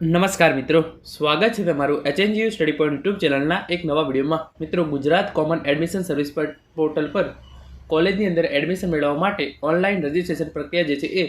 નમસ્કાર મિત્રો, સ્વાગત છે તમારું HNGU સ્ટડી પોઈન્ટ યુટ્યુબ ચેનલના એક નવા વિડીયોમાં. મિત્રો, Gujarat common admission service portal પર કોલેજની અંદર એડમિશન મેળવવા માટે ઓનલાઈન રજિસ્ટ્રેશન પ્રક્રિયા જે છે એ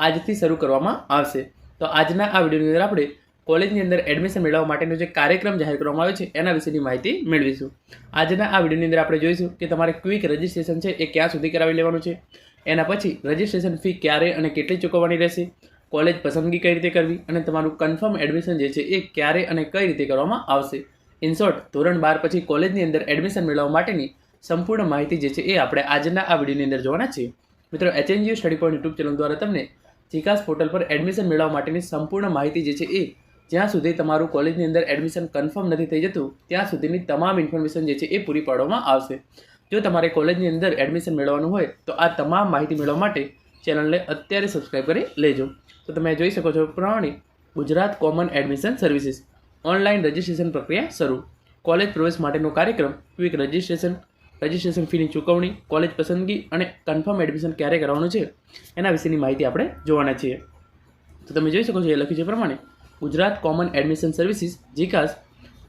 આજથી શરૂ કરવામાં આવશે. તો આજના આ વિડીયોની અંદર આપણે કોલેજની અંદર એડમિશન મેળવવા માટેનો જે કાર્યક્રમ જાહેર કરવામાં આવ્યો છે એના વિશેની માહિતી મેળવીશું. આજના આ વિડીયોની અંદર આપણે જોઈશું કે તમારે ક્વિક રજિસ્ટ્રેશન છે એ ક્યાં સુધી કરાવી લેવાનું છે, એના પછી રજિસ્ટ્રેશન ફી ક્યારે અને કેટલી ચૂકવવાની રહેશે, કોલેજ પસંદગી કઈ રીતે કરવી અને તમારું કન્ફર્મ એડમિશન જે છે એ ક્યારે અને કઈ રીતે કરવામાં આવશે. ઇન શોર્ટ, ધોરણ 12 પછી કોલેજની અંદર એડમિશન મેળવવા માટેની સંપૂર્ણ માહિતી જે છે એ આપણે આજના આ વિડીયોની અંદર જોવાના છીએ. મિત્રો, HNGU study point YouTube channel દ્વારા તમને જીકાસ પોર્ટલ પર એડમિશન મેળવવા માટેની સંપૂર્ણ માહિતી જે છે એ જ્યાં સુધી તમારું કોલેજની અંદર એડમિશન કન્ફર્મ નથી થઈ જતું ત્યાં સુધીની તમામ ઇન્ફોર્મેશન જે છે એ પૂરી પાડવામાં આવશે. જો તમારે કોલેજની અંદર એડમિશન મેળવવાનું હોય તો આ તમામ માહિતી મેળવવા માટે ચેનલને અત્યારે સબસ્ક્રાઈબ કરી લેજો. તો તમે જોઈ શકો છો પ્રમાણે Gujarat common admission services online registration પ્રક્રિયા શરૂ. કોલેજ પ્રવેશ માટેનો કાર્યક્રમ, ક્વિક રજિસ્ટ્રેશન ફીની ચૂકવણી, કોલેજ પસંદગી અને કન્ફર્મ એડમિશન ક્યારે કરવાનું છે એના વિશેની માહિતી આપણે જોવાના છીએ. તો તમે જોઈ શકો છો એ લખ્યું છે પ્રમાણે ગુજરાત કોમન એડમિશન સર્વિસીસ જીકાસ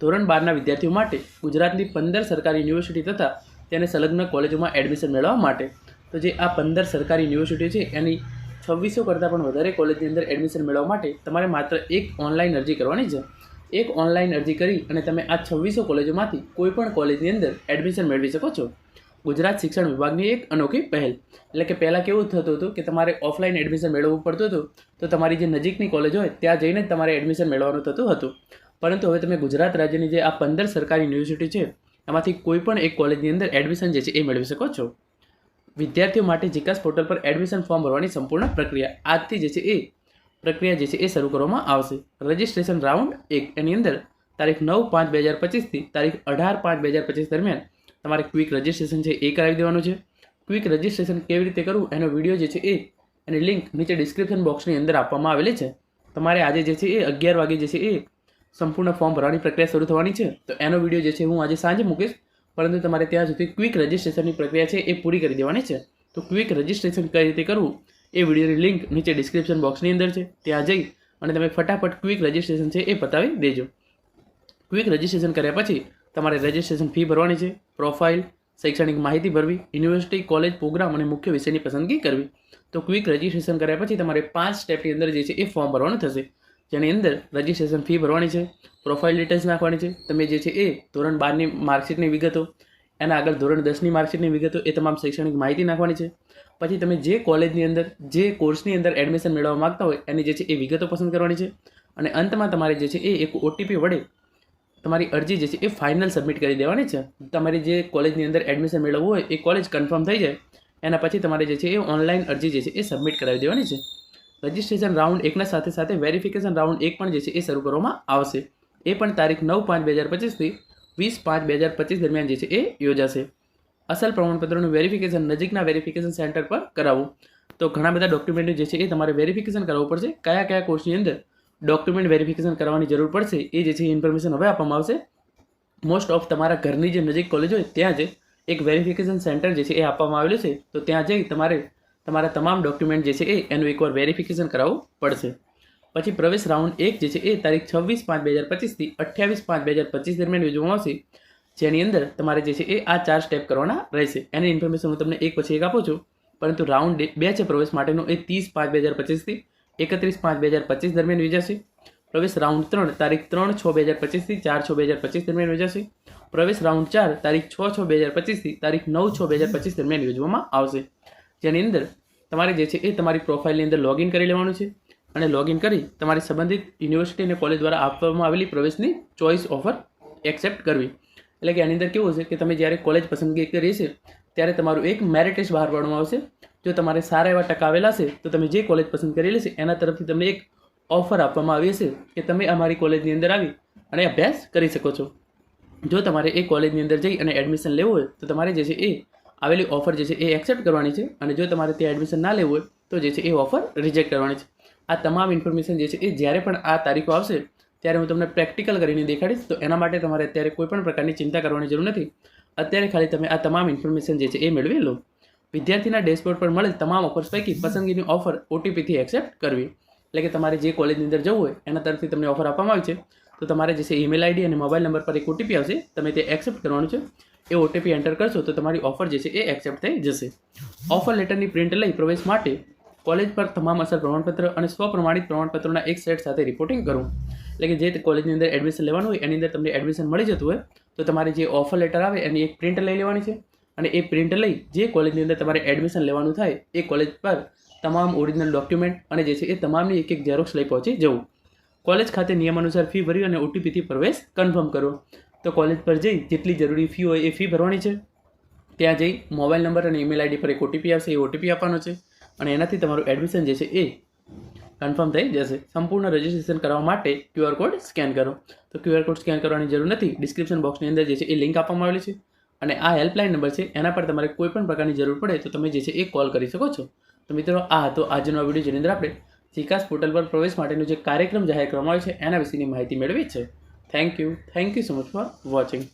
ધોરણ 12ના વિદ્યાર્થીઓ માટે ગુજરાતની 15 સરકારી યુનિવર્સિટી તથા તેને સંલગ્ન કોલેજોમાં એડમિશન મેળવવા માટે. તો જે આ 15 સરકારી યુનિવર્સિટીઓ છે એની 2600 કરતાં પણ વધારે કોલેજની અંદર એડમિશન મેળવવા માટે તમારે માત્ર એક ઓનલાઈન અરજી કરવાની છે. એક ઓનલાઈન અરજી કરી અને તમે આ 2600 કોલેજોમાંથી કોઈ પણ કોલેજની અંદર એડમિશન મેળવી શકો છો. ગુજરાત શિક્ષણ વિભાગની એક અનોખી પહેલ. એટલે કે પહેલાં કેવું થતું હતું કે તમારે ઓફલાઈન એડમિશન મેળવવું પડતું હતું, તો તમારી જે નજીકની કોલેજ હોય ત્યાં જઈને જ તમારે એડમિશન મેળવવાનું થતું હતું. પરંતુ હવે તમે ગુજરાત રાજ્યની જે આ 15 સરકારી યુનિવર્સિટી છે એમાંથી કોઈ પણ એક કોલેજની અંદર એડમિશન જે છે એ મેળવી શકો છો. વિદ્યાર્થીઓ માટે જીકાસ પોર્ટલ પર એડમિશન ફોર્મ ભરવાની સંપૂર્ણ પ્રક્રિયા આજથી જે છે એ પ્રક્રિયા જે છે એ શરૂ કરવામાં આવશે. રજિસ્ટ્રેશન રાઉન્ડ 1 એની અંદર તારીખ 9/5/2025થી તારીખ 18/5/2025 દરમિયાન તમારે ક્વિક રજિસ્ટ્રેશન છે એ કરાવી દેવાનું છે. ક્વિક રજિસ્ટ્રેશન કેવી રીતે કરવું એનો વિડીયો જે છે એ એની લિંક નીચે ડિસ્ક્રિપ્શન બોક્સની અંદર આપવામાં આવેલી છે. તમારે આજે જે છે એ 11 વાગે જે છે એ સંપૂર્ણ ફોર્મ ભરવાની પ્રક્રિયા શરૂ થવાની છે. તો એનો વિડીયો જે છે હું આજે સાંજે મૂકીશ, પરંતુ તમારે ત્યાં સુધી ક્વિક રજિસ્ટ્રેશનની પ્રક્રિયા છે એ પૂરી કરી દેવાની છે. તો ક્વિક રજિસ્ટ્રેશન કઈ રીતે કરવું એ વિડીયોની લિંક નીચે ડિસ્ક્રિપ્શન બોક્સની અંદર છે, ત્યાં જઈ અને તમે ફટાફટ ક્વિક રજિસ્ટ્રેશન છે એ પતાવી દેજો. ક્વિક રજિસ્ટ્રેશન કર્યા પછી તમારે રજિસ્ટ્રેશન ફી ભરવાની છે, પ્રોફાઇલ, શૈક્ષણિક માહિતી ભરવી, યુનિવર્સિટી, કોલેજ, પ્રોગ્રામ અને મુખ્ય વિષયની પસંદગી કરવી. તો ક્વિક રજિસ્ટ્રેશન કર્યા પછી તમારે 5 સ્ટેપની અંદર જે છે એ ફોર્મ ભરવાનું થશે, જેની અંદર રજિસ્ટ્રેશન ફી ભરવાની છે, પ્રોફાઇલ ડિટેલ્સ નાખવાની છે, તમે જે છે એ ધોરણ 12ની માર્કશીટની વિગતો, એના આગળ ધોરણ 10ની માર્કશીટની વિગતો, એ તમામ શૈક્ષણિક માહિતી નાખવાની છે. પછી તમે જે કોલેજની અંદર જે કોર્સની અંદર એડમિશન મેળવવા માગતા હોય એની જે છે એ વિગતો પસંદ કરવાની છે. અને અંતમાં તમારે જે છે એ એક OTP વડે તમારી અરજી જે છે એ ફાઇનલ સબમિટ કરી દેવાની છે. તમારી જે કોલેજની અંદર એડમિશન મેળવવું હોય એ કોલેજ કન્ફર્મ થઈ જાય એના પછી તમારે જે છે એ ઓનલાઈન અરજી જે છે એ સબમિટ કરાવી દેવાની છે. રજિસ્ટ્રેશન રાઉન્ડ 1ના સાથે સાથે વેરિફિકેશન રાઉન્ડ 1 પણ જે છે એ શરૂ કરવામાં આવશે. એ પણ તારીખ 9/5/2025થી 20/5/2025 દરમિયાન જે છે એ યોજાશે. અસલ પ્રમાણપત્રનું વેરિફિકેશન નજીકના વેરિફિકેશન સેન્ટર પર કરાવવું. તો ઘણા બધા ડોક્યુમેન્ટ જે છે એ તમારે વેરિફિકેશન કરાવવું પડશે. કયા કયા કોર્સની અંદર ડોક્યુમેન્ટ વેરિફિકેશન કરવાની જરૂર પડશે એ જે છે ઇન્ફોર્મેશન હવે આપવામાં આવશે. મોસ્ટ ઓફ તમારા ઘરની જે નજીક કોલેજ હોય ત્યાં જ એક વેરિફિકેશન સેન્ટર જે છે એ આપવામાં આવેલું છે. તો ત્યાં જઈ તમારે તમારા તમામ ડોક્યુમેન્ટ જે છે એ એનું એકવાર વેરિફિકેશન કરાવવું પડશે. પછી પ્રવેશ રાઉન્ડ 1 જે છે એ તારીખ 26/5/2025થી 28/5/2025 દરમિયાન યોજવામાં આવશે, જેની અંદર તમારે જે છે એ આ 4 સ્ટેપ કરવાના રહેશે. એની ઇન્ફોર્મેશન હું તમને એક પછી એક આપું છું, પરંતુ રાઉન્ડ 2 છે પ્રવેશ માટેનો એ 30/5/2025થી 31/5/2025 દરમિયાન યોજાશે. પ્રવેશ રાઉન્ડ 3 તારીખ 3/6/2025થી 4/6/2025 દરમિયાન યોજાશે. પ્રવેશ રાઉન્ડ 4 તારીખ 6/6/2025થી તારીખ 9/6/2025 દરમિયાન યોજવામાં આવશે, જેની અંદર તમારે જે છે એ તમારી પ્રોફાઇલની અંદર લોગિન કરી લેવાનું છે અને લોગિન કરી તમારી સંબંધિત યુનિવર્સિટી અને કોલેજ દ્વારા આપવામાં આવેલી પ્રવેશની ચોઇસ ઓફર એક્સેપ્ટ કરવી. એટલે કે આની અંદર કેવું છે કે તમે જ્યારે કોલેજ પસંદગી કરી છે ત્યારે તમારું એક મેરિટ લિસ્ટ બહાર પાડવામાં આવશે. જો તમારે સારા એવા ટકા આવેલા છે તો તમે જે કોલેજ પસંદ કરેલી છે એના તરફથી તમને એક ઓફર આપવામાં આવી હશે કે તમે અમારી કોલેજની અંદર આવી અને અભ્યાસ કરી શકો છો. જો તમારે એ કોલેજની અંદર જઈ અને એડમિશન લેવું હોય તો તમારે જે છે એ આવેલી ઓફર જે છે એ એક્સેપ્ટ કરવાની છે, અને જો તમારે ત્યાં એડમિશન ના લેવું હોય તો જે છે એ ઓફર રિજેક્ટ કરવાની છે. આ તમામ ઇન્ફોર્મેશન જે છે એ જ્યારે પણ આ તારીખો આવશે ત્યારે હું તમને પ્રેક્ટિકલ કરીને દેખાડીશ. તો એના માટે તમારે અત્યારે કોઈ પણ પ્રકારની ચિંતા કરવાની જરૂર નથી. અત્યારે ખાલી તમે આ તમામ ઇન્ફોર્મેશન જે છે એ મેળવી લો. વિદ્યાર્થીના ડેશબોર્ડ પર મળેલ તમામ ઓફર્સ પૈકી પસંદગીની ઓફર OTPથી એક્સેપ્ટ કરવી. એટલે કે તમારે જે કોલેજની અંદર જવું હોય એના તરફથી તમને ઓફર આપવામાં આવી છે. તો તમારે જે છે ઈમેલ આઈડી અને મોબાઈલ નંબર પર એક ઓટીપી આવશે, તમે તે એક્સેપ્ટ કરવાનું છે. એ ઓટીપી એન્ટર કરશો તો તમારી ઓફર જે છે એ એક્સેપ્ટ થઈ જશે. ઓફર લેટરની પ્રિન્ટ લઈ પ્રવેશ માટે કોલેજ પર તમામ અસલ પ્રમાણપત્ર અને સ્વપ્રમાણિત પ્રમાણપત્રોના એક સેટ સાથે રિપોર્ટિંગ કરવું. એટલે કે જે કોલેજની અંદર એડમિશન લેવાનું હોય એની અંદર તમને એડમિશન મળી જતું હોય તો તમારે જે ઓફર લેટર આવે એની એક પ્રિન્ટ લઈ લેવાની છે. અને એ પ્રિન્ટ લઈ જે કોલેજની અંદર તમારે એડમિશન લેવાનું થાય એ કોલેજ પર તમામ ઓરિજિનલ ડોક્યુમેન્ટ અને જે છે એ તમામની એક ઝેરોક્ષ લઈ પહોંચી જવું. કોલેજ ખાતે નિયમ અનુસાર ફી ભરી અને ઓટીપીથી પ્રવેશ કન્ફર્મ કરો. તો કોલેજ પર જઈ જેટલી જરૂરી ફી હોય એ ફી ભરવાની છે. ત્યાં જઈ મોબાઈલ નંબર અને ઈમેલ આઈડી પર એક ઓટીપી આવશે, એ ઓટીપી આપવાનો છે અને એનાથી તમારું એડમિશન જે છે એ કન્ફર્મ થઈ જશે. સંપૂર્ણ રજિસ્ટ્રેશન કરવા માટે QR કોડ સ્કેન કરો. તો QR કોડ સ્કેન કરવાની જરૂર નથી. ડિસ્ક્રિપ્શન બોક્સની અંદર જે છે એ લિંક આપવામાં આવેલી છે અને આ હેલ્પલાઇન નંબર છે, એના પર તમારે કોઈ પણ પ્રકારની જરૂર પડે તો તમે જે છે એ કોલ કરી શકો છો. તો મિત્રો આ હતો આજનો વિડીયો જેની અંદર આપણે જીકાસ પોર્ટલ પર પ્રવેશ માટેનો જે કાર્યક્રમ જાહેર કરવામાં આવ્યો છે એના વિશેની માહિતી મેળવી છે. Thank you so much for watching.